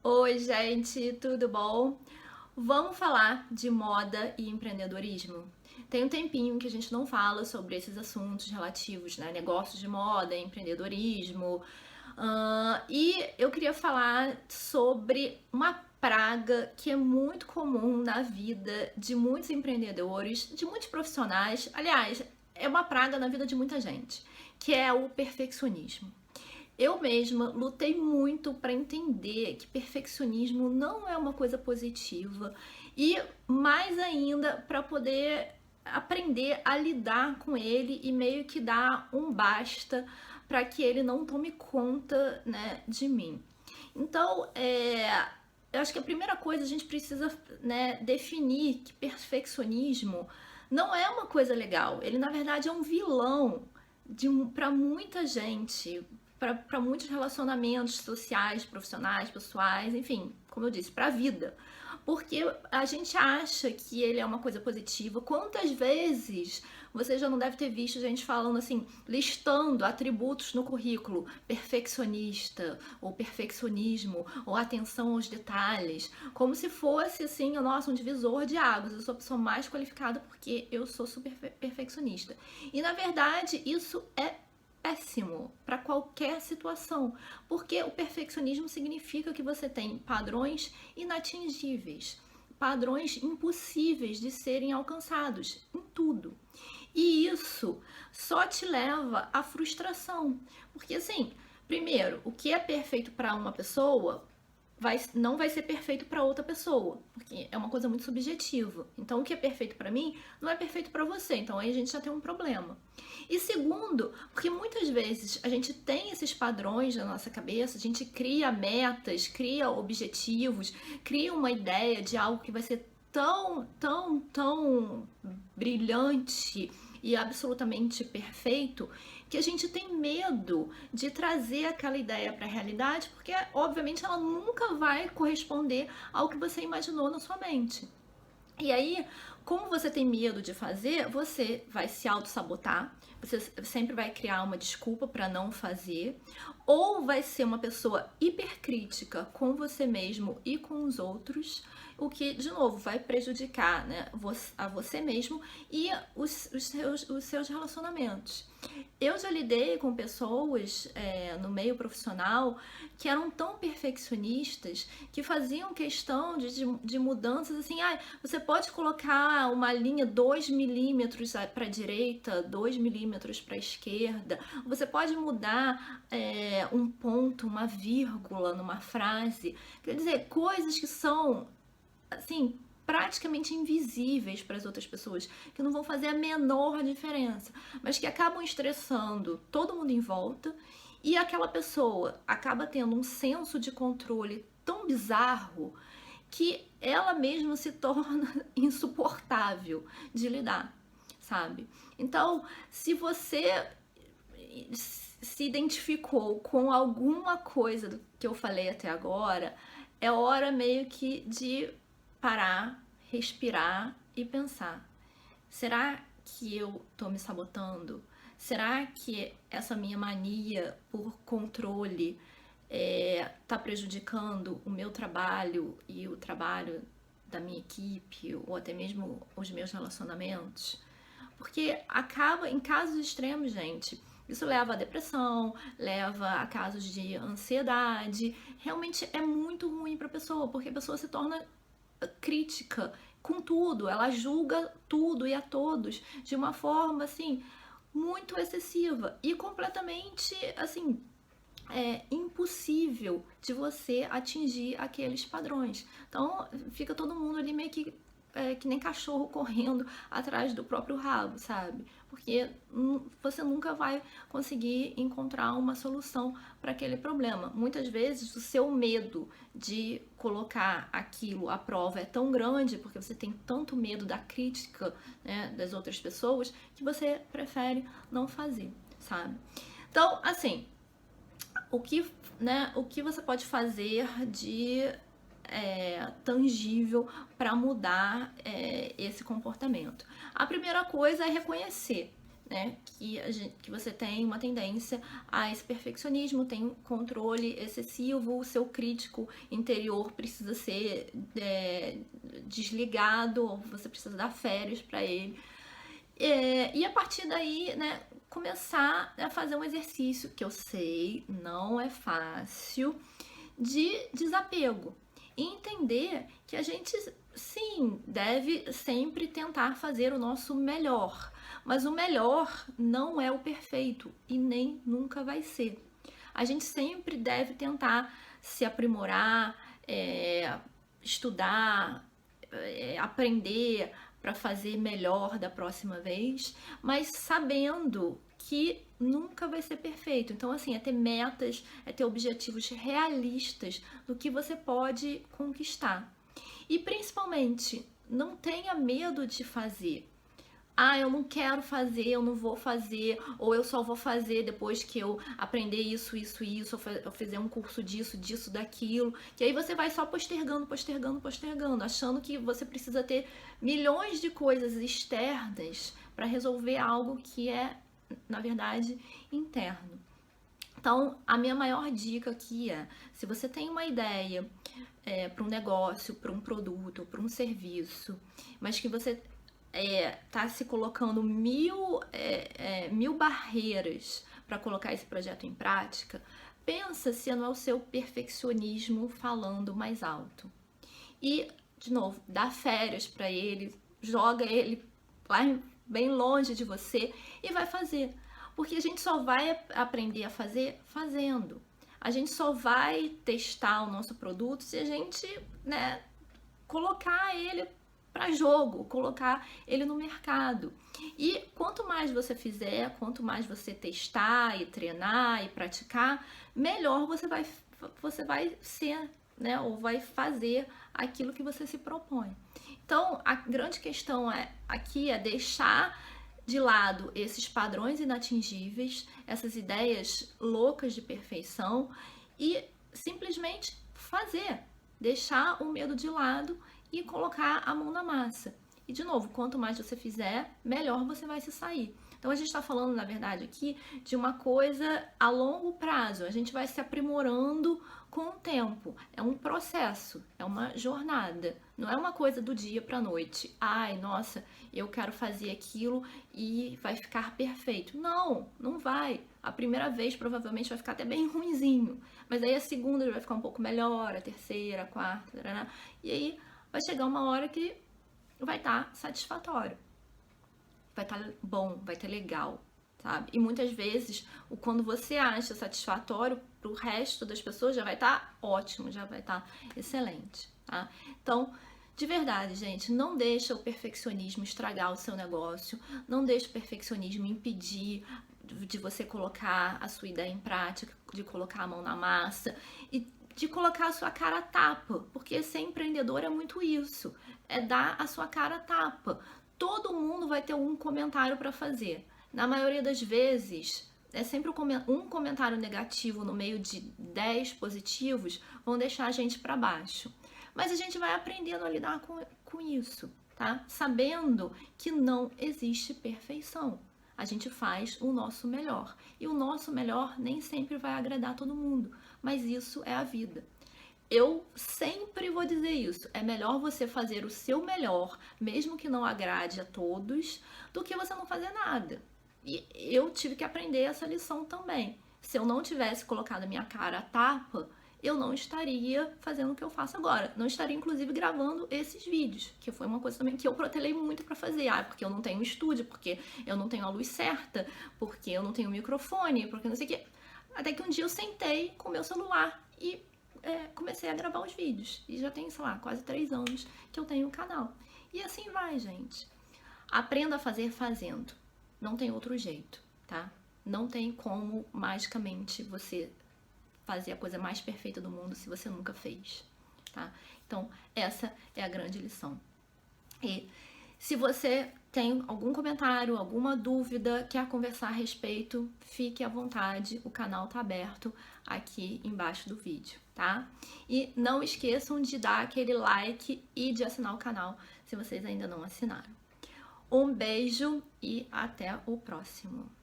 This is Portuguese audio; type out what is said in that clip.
Oi, gente, tudo bom? Vamos falar de moda e empreendedorismo? Tem um tempinho que a gente não fala sobre esses assuntos relativos, né? Negócios de moda, empreendedorismo. E eu queria falar sobre uma praga que é muito comum na vida de muitos empreendedores, de muitos profissionais. Aliás, é uma praga na vida de muita gente, que é o perfeccionismo. Eu mesma lutei muito para entender que perfeccionismo não é uma coisa positiva e mais ainda para poder aprender a lidar com ele e meio que dar um basta para que ele não tome conta, né, de mim. Então, eu acho que a primeira coisa a gente precisa, né, definir que perfeccionismo não é uma coisa legal. Ele na verdade é um vilão para muita gente, para muitos relacionamentos sociais, profissionais, pessoais, enfim, como eu disse, para a vida. Porque a gente acha que ele é uma coisa positiva. Quantas vezes você já não deve ter visto gente falando assim, listando atributos no currículo: perfeccionista, ou perfeccionismo, ou atenção aos detalhes, como se fosse assim, nossa, um divisor de águas. Eu sou a pessoa mais qualificada porque eu sou super perfeccionista. E na verdade, isso é péssimo para qualquer situação, porque o perfeccionismo significa que você tem padrões inatingíveis, padrões impossíveis de serem alcançados em tudo. E isso só te leva à frustração, porque assim, primeiro, o que é perfeito para uma pessoa não vai ser perfeito para outra pessoa, porque é uma coisa muito subjetiva. Então, o que é perfeito para mim não é perfeito para você. Então, aí a gente já tem um problema. E segundo, porque muitas vezes a gente tem esses padrões na nossa cabeça, a gente cria metas, cria objetivos, cria uma ideia de algo que vai ser tão brilhante e absolutamente perfeito, que a gente tem medo de trazer aquela ideia para a realidade, porque obviamente ela nunca vai corresponder ao que você imaginou na sua mente. E aí, como você tem medo de fazer, você vai se auto-sabotar, você sempre vai criar uma desculpa para não fazer, ou vai ser uma pessoa hipercrítica com você mesmo e com os outros, o que, de novo, vai prejudicar, né, a você mesmo e os seus relacionamentos. Eu já lidei com pessoas no meio profissional que eram tão perfeccionistas que faziam questão de mudanças assim, você pode colocar uma linha 2 milímetros para a direita, 2 milímetros para a esquerda, você pode mudar um ponto, uma vírgula numa frase, quer dizer, coisas que são assim, praticamente invisíveis para as outras pessoas, que não vão fazer a menor diferença, mas que acabam estressando todo mundo em volta e aquela pessoa acaba tendo um senso de controle tão bizarro que ela mesma se torna insuportável de lidar, sabe? Então, se você se identificou com alguma coisa do que eu falei até agora, é hora meio que de parar, respirar e pensar: será que eu tô me sabotando? Será que essa minha mania por controle tá prejudicando o meu trabalho e o trabalho da minha equipe, ou até mesmo os meus relacionamentos? Porque acaba, em casos extremos, gente, isso leva a depressão, leva a casos de ansiedade. Realmente é muito ruim para a pessoa, porque a pessoa se torna crítica com tudo, ela julga tudo e a todos de uma forma assim muito excessiva e completamente assim impossível de você atingir aqueles padrões. Então fica todo mundo ali meio que nem cachorro correndo atrás do próprio rabo, sabe? Porque você nunca vai conseguir encontrar uma solução para aquele problema. Muitas vezes o seu medo de colocar aquilo à prova é tão grande, porque você tem tanto medo da crítica, né, das outras pessoas, que você prefere não fazer, sabe? Então, assim, o que você pode fazer de tangível para mudar esse comportamento? A primeira coisa é reconhecer. né, que você tem uma tendência a esse perfeccionismo, tem um controle excessivo, o seu crítico interior precisa ser desligado, ou você precisa dar férias para ele. E a partir daí, né, começar a fazer um exercício que eu sei não é fácil, de desapego. E entender que a gente, sim, deve sempre tentar fazer o nosso melhor, mas o melhor não é o perfeito e nem nunca vai ser. A gente sempre deve tentar se aprimorar, estudar, aprender para fazer melhor da próxima vez, mas sabendo que nunca vai ser perfeito. Então, assim, é ter metas, é ter objetivos realistas do que você pode conquistar. E principalmente, não tenha medo de fazer. Ah, eu não quero fazer, eu não vou fazer, ou eu só vou fazer depois que eu aprender isso, isso, isso, eu fizer um curso disso, disso, daquilo. Que aí você vai só postergando, postergando, postergando, achando que você precisa ter milhões de coisas externas para resolver algo que é, na verdade, interno. Então, a minha maior dica aqui é, se você tem uma ideia para um negócio, para um produto, para um serviço, mas que você tá se colocando mil barreiras para colocar esse projeto em prática, pensa se não é o seu perfeccionismo falando mais alto. E, de novo, dá férias para ele, joga ele lá bem longe de você e vai fazer. Porque a gente só vai aprender a fazer fazendo. A gente só vai testar o nosso produto se a gente, né, colocar ele para jogo, colocar ele no mercado. E quanto mais você fizer, quanto mais você testar e treinar e praticar, melhor você vai ser, né, ou vai fazer aquilo que você se propõe. Então, a grande questão aqui é deixar de lado esses padrões inatingíveis, essas ideias loucas de perfeição e simplesmente fazer, deixar o medo de lado e colocar a mão na massa. E de novo, quanto mais você fizer, melhor você vai se sair. Então a gente está falando, na verdade, aqui de uma coisa a longo prazo. A gente vai se aprimorando com o tempo. É um processo, é uma jornada. Não é uma coisa do dia para a noite. Ai, nossa, eu quero fazer aquilo e vai ficar perfeito. Não, não vai. A primeira vez provavelmente vai ficar até bem ruinzinho. Mas aí a segunda já vai ficar um pouco melhor, a terceira, a quarta, e aí vai chegar uma hora que vai estar satisfatório, vai estar bom, vai estar legal, sabe? E muitas vezes, quando você acha satisfatório, pro resto das pessoas já vai estar ótimo, já vai estar excelente, tá? Então, de verdade, gente, não deixa o perfeccionismo estragar o seu negócio, não deixa o perfeccionismo impedir de você colocar a sua ideia em prática, de colocar a mão na massa e de colocar a sua cara a tapa, porque ser empreendedor é muito isso, é dar a sua cara a tapa. Todo mundo vai ter um comentário para fazer. Na maioria das vezes, é sempre um comentário negativo no meio de 10 positivos vão deixar a gente para baixo. Mas a gente vai aprendendo a lidar com isso, tá? Sabendo que não existe perfeição. A gente faz o nosso melhor. E o nosso melhor nem sempre vai agradar todo mundo. Mas isso é a vida. Eu sempre vou dizer isso. É melhor você fazer o seu melhor, mesmo que não agrade a todos, do que você não fazer nada. E eu tive que aprender essa lição também. Se eu não tivesse colocado a minha cara a tapa, eu não estaria fazendo o que eu faço agora. Não estaria, inclusive, gravando esses vídeos, que foi uma coisa também que eu protelei muito para fazer. Ah, porque eu não tenho estúdio, porque eu não tenho a luz certa, porque eu não tenho microfone, porque não sei o quê. Até que um dia eu sentei com o meu celular e comecei a gravar os vídeos. E já tem, sei lá, quase 3 anos que eu tenho um canal. E assim vai, gente. Aprenda a fazer fazendo. Não tem outro jeito, tá? Não tem como magicamente você fazer a coisa mais perfeita do mundo se você nunca fez, tá? Então, essa é a grande lição. E se você tem algum comentário, alguma dúvida, quer conversar a respeito, fique à vontade, o canal tá aberto aqui embaixo do vídeo, tá? E não esqueçam de dar aquele like e de assinar o canal se vocês ainda não assinaram. Um beijo e até o próximo.